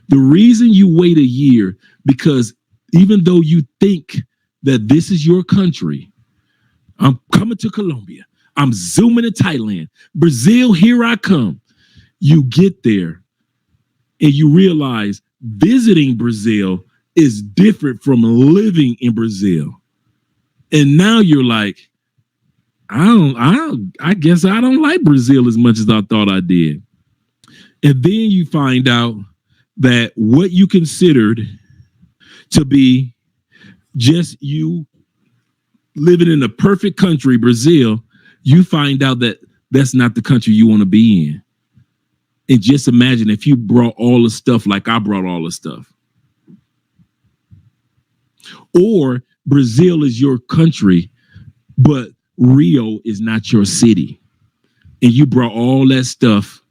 The reason you wait a year, because even though you think that this is your country, I'm coming to Colombia, I'm zooming to Thailand, Brazil, here I come. You get there and you realize visiting Brazil is different from living in Brazil. And now you're like, I guess I don't like Brazil as much as I thought I did. And then you find out that what you considered to be just you living in a perfect country, Brazil, you find out that that's not the country you want to be in. And just imagine if you brought all the stuff like I brought all the stuff. Or Brazil is your country, but Rio is not your city. And you brought all that stuff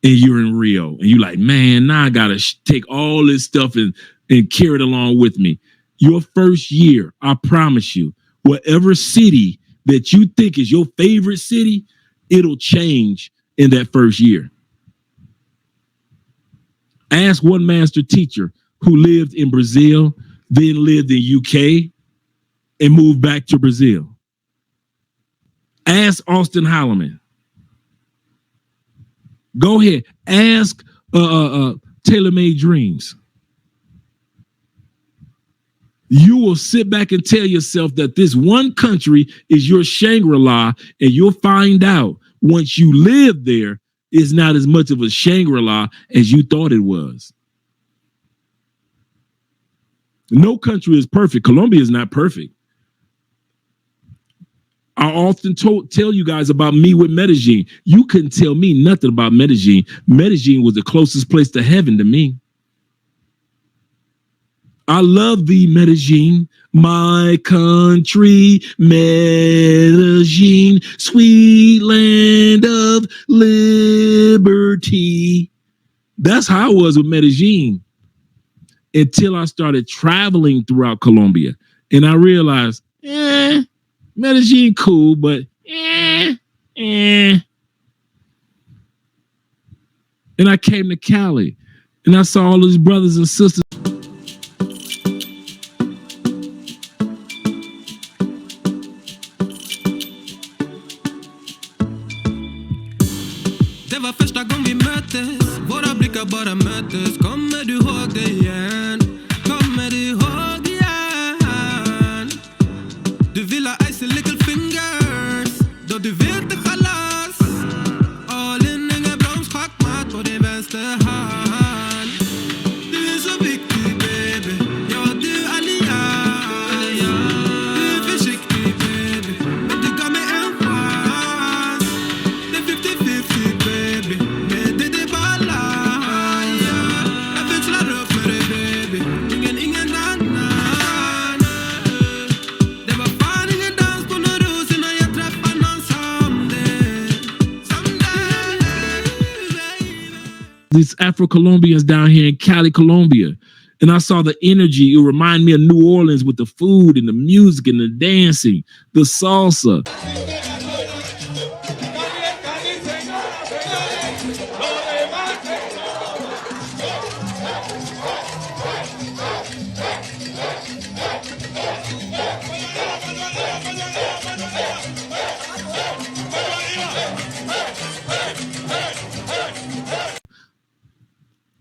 and you're in Rio. And you're like, man, now I got to take all this stuff and carry it along with me. Your first year, I promise you, whatever city that you think is your favorite city, it'll change in that first year. Ask one master teacher who lived in Brazil, then lived in UK, and moved back to Brazil. Ask Austin Holloman. Go ahead. Ask Taylor Made Dreams. You will sit back and tell yourself that this one country is your Shangri-La, and you'll find out once you live there, it's not as much of a Shangri-La as you thought it was. No country is perfect. Colombia is not perfect. I often tell you guys about me with Medellin. You couldn't tell me nothing about Medellin. Medellin was the closest place to heaven to me. I love thee, Medellin, my country, Medellin, sweet land of liberty. That's how I was with Medellin until I started traveling throughout Colombia. And I realized, Medellin cool, but And I came to Cali and I saw all these brothers and sisters. Det var första gången vi möttes. Våra blickar bara möttes. Kommer du ihåg det igen? Kommer du ihåg det igen? Du vill ha icy little fingers. Då du vet det chalas. All in, ingen broms, schackmatt på din vänster hand. Du är så viktig, baby. Ja, du allians. Du är försiktig, baby. Men du gav mig en chans. Det är 50-50, baby. Men det är balans. Jag växlar upp med dig, baby. Ingen annan. Det var fan ingen dans på någon ros innan jag träffade någon som dig. These Afro-Colombians down here in Cali, Colombia. And I saw the energy. It reminded me of New Orleans with the food and the music and the dancing, the salsa.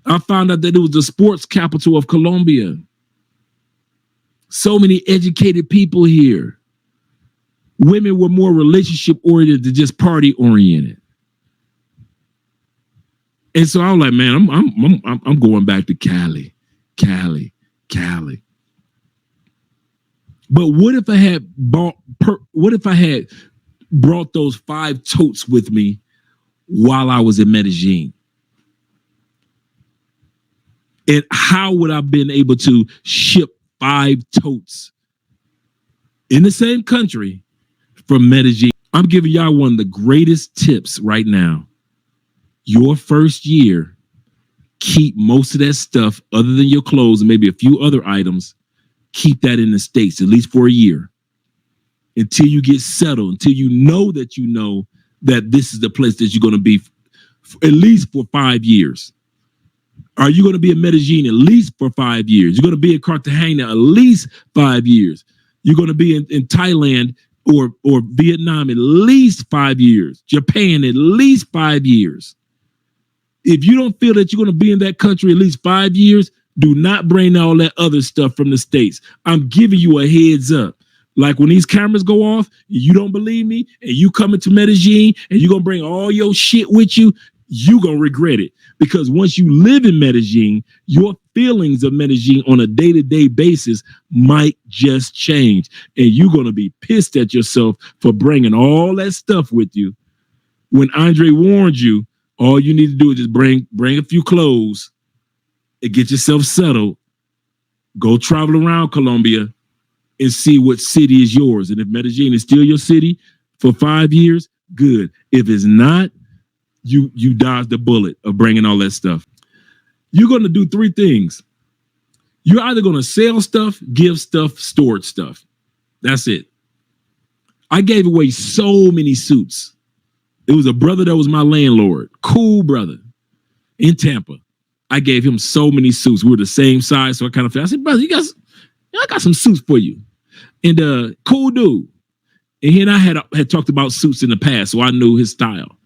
I found out that it was the sports capital of Colombia. So many educated people here. Women were more relationship oriented than just party oriented. And so I was like, man, I'm going back to Cali. But what if I had brought those 5 totes with me while I was in Medellin? And how would I have been able to ship 5 totes in the same country from Medellin? I'm giving y'all one of the greatest tips right now. Your first year, keep most of that stuff other than your clothes and maybe a few other items. Keep that in the States, at least for a year, until you get settled, until you know that this is the place that you're going to be at least for 5 years. Are you going to be in Medellin at least for 5 years? You're going to be in Cartagena at least 5 years. You're going to be in Thailand or Vietnam at least 5 years. Japan at least 5 years. If you don't feel that you're going to be in that country at least 5 years, do not bring all that other stuff from the States. I'm giving you a heads up. Like when these cameras go off, you don't believe me, and you come into Medellin and you're going to bring all your shit with you, you're going to regret it. Because once you live in Medellin, your feelings of Medellin on a day-to-day basis might just change. And you're going to be pissed at yourself for bringing all that stuff with you. When Andre warned you, all you need to do is just bring a few clothes and get yourself settled. Go travel around Colombia and see what city is yours. And if Medellin is still your city for 5 years, good. If it's not, you dodged the bullet of bringing all that stuff. You're going to do three things. You're either going to sell stuff, give stuff, store stuff. That's it. I gave away so many suits. It was a brother that was my landlord, cool brother in Tampa. I gave him so many suits. We were the same size, so I kind of felt, I said, brother, I got some suits for you. And cool dude. And he and I had talked about suits in the past, so I knew his style.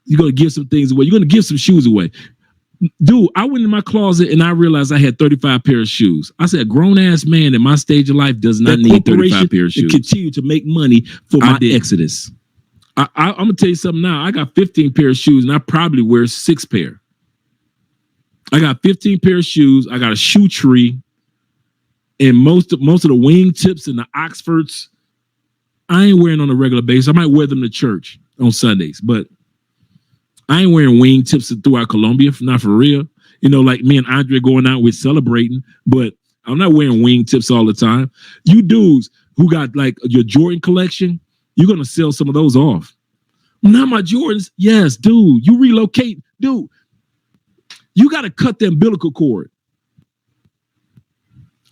You're going to give some things away. You're going to give some shoes away. Dude, I went in my closet and I realized I had 35 pairs of shoes. I said, a grown-ass man in my stage of life does not need 35 pairs of shoes. To continue to make money for my exodus. I'm going to tell you something now. I got 15 pairs of shoes and I probably wear 6 pair. I got 15 pairs of shoes. I got a shoe tree. And most of the wing tips and the Oxfords, I ain't wearing on a regular basis. I might wear them to church on Sundays, but I ain't wearing wing tips throughout Colombia, not for real. You know, like me and Andre going out, we're celebrating, but I'm not wearing wing tips all the time. You dudes who got like your Jordan collection, you're going to sell some of those off. Not my Jordans. Yes, dude, you relocate. Dude, you got to cut the umbilical cord.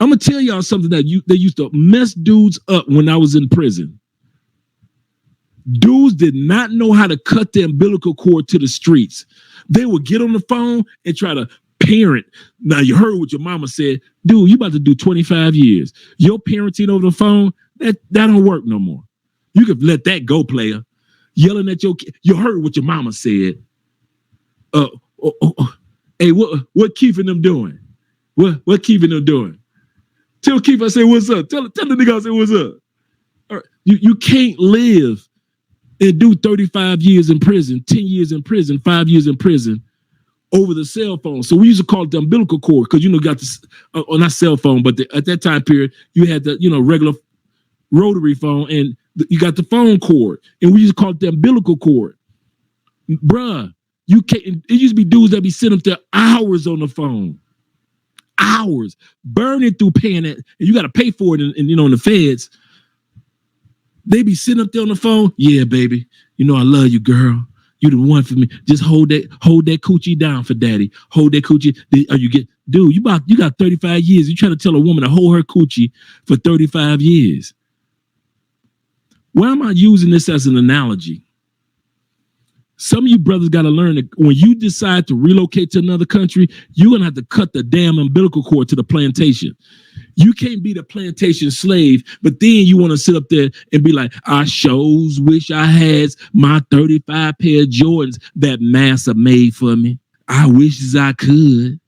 I'm going to tell y'all something that they used to mess dudes up when I was in prison. Dudes did not know how to cut the umbilical cord to the streets. They would get on the phone and try to parent. Now, you heard what your mama said. Dude, you about to do 25 years. Your parenting over the phone, that don't work no more. You could let that go, player. Yelling at your kid. You heard what your mama said. Hey, what keeping them doing? What keeping them doing? Tell Keith I say what's up. Tell the nigga I say what's up. All right. You can't live and do 35 years in prison, 10 years in prison, 5 years in prison over the cell phone. So we used to call it the umbilical cord because, got this, not cell phone, but at that time period, you had the, regular rotary phone and you got the phone cord. And we used to call it the umbilical cord. Bruh, you can't, it used to be dudes that be sitting up there hours on the phone. Hours. Burning through paying it. And you got to pay for it in the feds. They be sitting up there on the phone. Yeah, baby. I love you, girl. You the one for me. Just hold that coochie down for daddy. Hold that coochie. Dude, you got 35 years. You trying to tell a woman to hold her coochie for 35 years. Why am I using this as an analogy? Some of you brothers got to learn that when you decide to relocate to another country, you're going to have to cut the damn umbilical cord to the plantation. You can't be the plantation slave, but then you want to sit up there and be like, I shows wish I had my 35 pair of Jordans that Massa made for me. I wish as I could.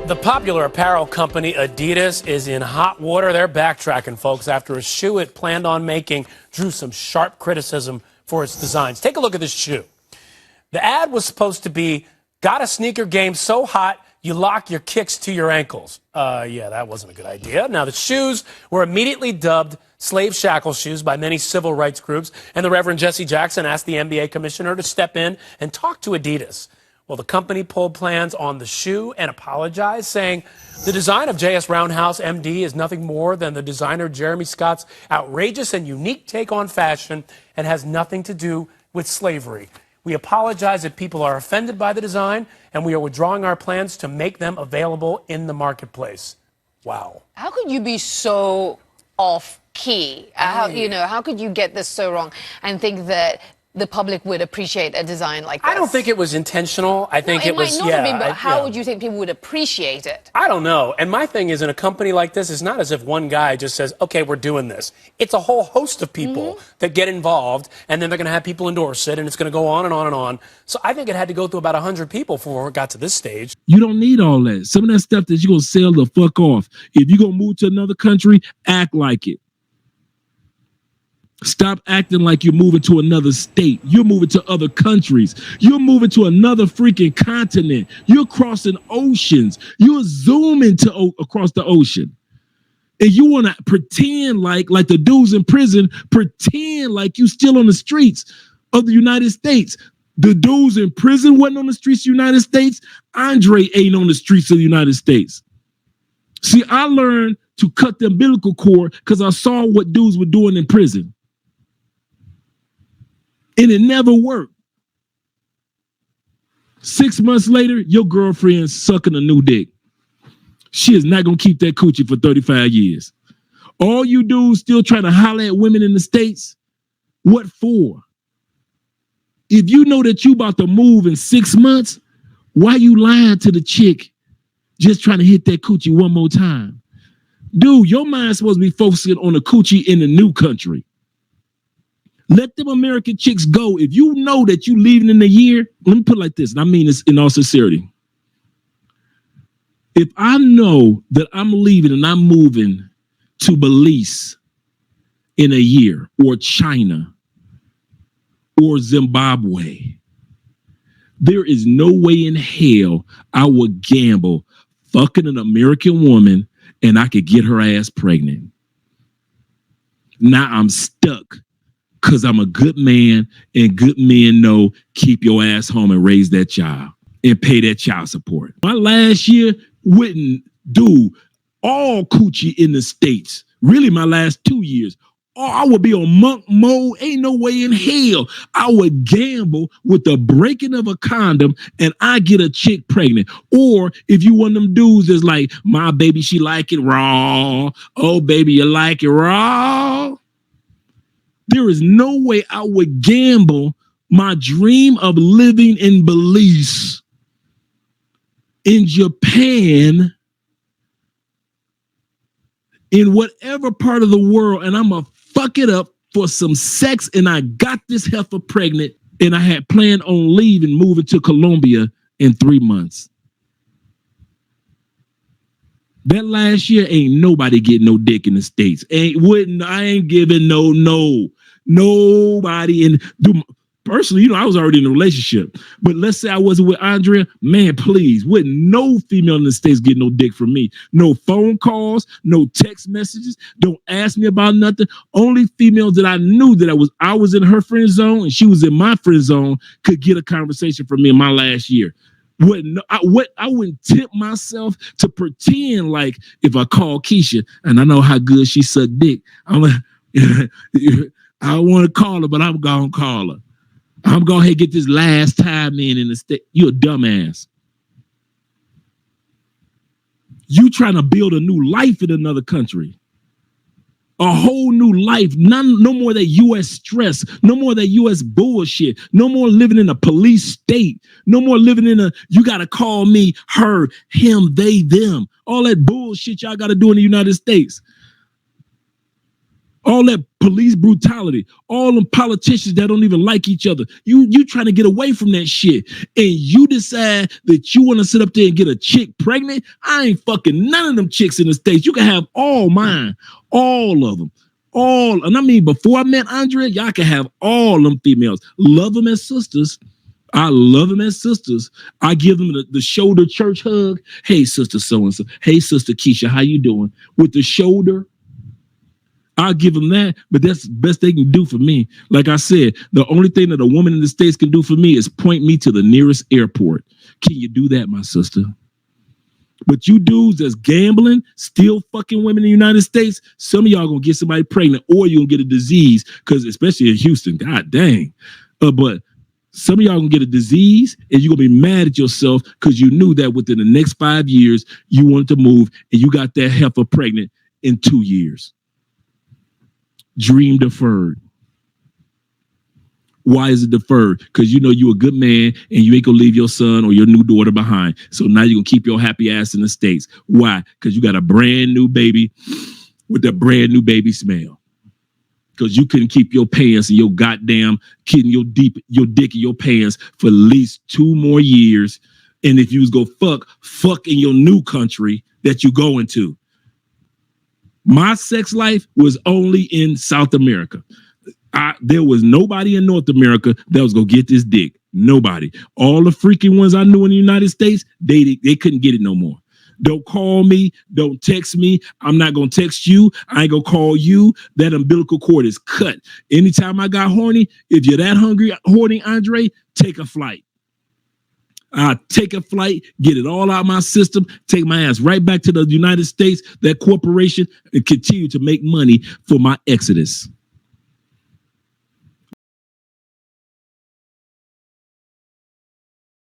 The popular apparel company Adidas is in hot water. They're backtracking, folks, after a shoe it planned on making drew some sharp criticism for its designs. Take a look at this shoe. The ad was supposed to be, got a sneaker game so hot, you lock your kicks to your ankles. Yeah, that wasn't a good idea. Now, the shoes were immediately dubbed slave shackle shoes by many civil rights groups, and the Reverend Jesse Jackson asked the NBA commissioner to step in and talk to Adidas. Well, the company pulled plans on the shoe and apologized, saying the design of J.S. Roundhouse, M.D. is nothing more than the designer Jeremy Scott's outrageous and unique take on fashion and has nothing to do with slavery. We apologize if people are offended by the design, and we are withdrawing our plans to make them available in the marketplace. Wow. How could you be so off key? How could you get this so wrong and think that the public would appreciate a design like this? I don't think it was intentional. I think it was, might not have been, but how would you think people would appreciate it? I don't know. And my thing is, in a company like this, it's not as if one guy just says, okay, we're doing this. It's a whole host of people that get involved, and then they're going to have people endorse it, and it's going to go on and on and on. So I think it had to go through about 100 people before it got to this stage. You don't need all that. Some of that stuff that you're going to sell the fuck off. If you're going to move to another country, act like it. Stop acting like you're moving to another state. You're moving to other countries. You're moving to another freaking continent. You're crossing oceans. You're zooming across the ocean. And you want to pretend like the dudes in prison, pretend like you still on the streets of the United States. The dudes in prison wasn't on the streets of the United States. Andre ain't on the streets of the United States. See, I learned to cut the umbilical cord because I saw what dudes were doing in prison. And it never worked. 6 months later, your girlfriend's sucking a new dick. She is not going to keep that coochie for 35 years. All you dudes still trying to holler at women in the States? What for? If you know that you about to move in 6 months, why you lying to the chick just trying to hit that coochie one more time? Dude, your mind's supposed to be focusing on the coochie in the new country. Let them American chicks go. If you know that you leaving in a year, let me put it like this, and I mean this in all sincerity. If I know that I'm leaving and I'm moving to Belize in a year, or China, or Zimbabwe, there is no way in hell I would gamble fucking an American woman and I could get her ass pregnant. Now I'm stuck. Because I'm a good man, and good men know keep your ass home and raise that child and pay that child support. My last year wouldn't do all coochie in the States. Really, my last 2 years. Oh, I would be on monk mode. Ain't no way in hell I would gamble with the breaking of a condom and I get a chick pregnant. Or if you one of them dudes that's like, my baby, she like it raw. Oh, baby, you like it raw. There is no way I would gamble my dream of living in Belize, in Japan, in whatever part of the world, and I'm going to fuck it up for some sex, and I got this heifer pregnant, and I had planned on leaving, moving to Colombia in 3 months. That last year ain't nobody getting no dick in the States. I ain't giving nobody. And personally, I was already in a relationship. But let's say I wasn't with Andrea, man, please, wouldn't no female in the States get no dick from me. No phone calls, no text messages. Don't ask me about nothing. Only females that I knew that I was in her friend zone and she was in my friend zone could get a conversation from me in my last year. I wouldn't tip myself to pretend like if I call Keisha and I know how good she sucked dick, I'm like, I want to call her, but I'm gonna call her. I'm going to get this last time in the state. You're a dumbass. You trying to build a new life in another country. A whole new life. No more of that U.S. stress. No more of that U.S. bullshit. No more living in a police state. No more living in you got to call me, her, him, they, them. All that bullshit y'all got to do in the United States. All that police brutality. All them politicians that don't even like each other. You trying to get away from that shit. And you decide that you want to sit up there and get a chick pregnant. I ain't fucking none of them chicks in the States. You can have all mine. All of them. All. And I mean, before I met Andrea, y'all can have all them females. Love them as sisters. I love them as sisters. I give them the shoulder church hug. Hey, sister so-and-so. Hey, sister Keisha, how you doing? With the shoulder. I'll give them that, but that's the best they can do for me. Like I said, the only thing that a woman in the States can do for me is point me to the nearest airport. Can you do that, my sister? But you dudes that's gambling, still fucking women in the United States, some of y'all gonna get somebody pregnant or you're gonna get a disease, because especially in Houston, god dang. But some of y'all gonna get a disease and you're gonna be mad at yourself because you knew that within the next 5 years you wanted to move and you got that heifer pregnant in 2 years. Dream deferred. Why is it deferred? Because you know you're a good man and you ain't gonna leave your son or your new daughter behind. So now you're gonna keep your happy ass in the States. Why? Because you got a brand new baby with that brand new baby smell. Because you couldn't keep your pants and your goddamn kid and your dick in your pants for at least 2 more years. And if you was go fuck in your new country that you go into. My sex life was only in South America. There was nobody in North America that was gonna get this dick. Nobody. All the freaking ones I knew in the United States, they couldn't get it no more. Don't call me. Don't text me. I'm not gonna text you. I ain't gonna call you. That umbilical cord is cut. Anytime I got horny, if you're that horny, Andre, take a flight. Take a flight, get it all out of my system, take my ass right back to the United States, that corporation, and continue to make money for my exodus.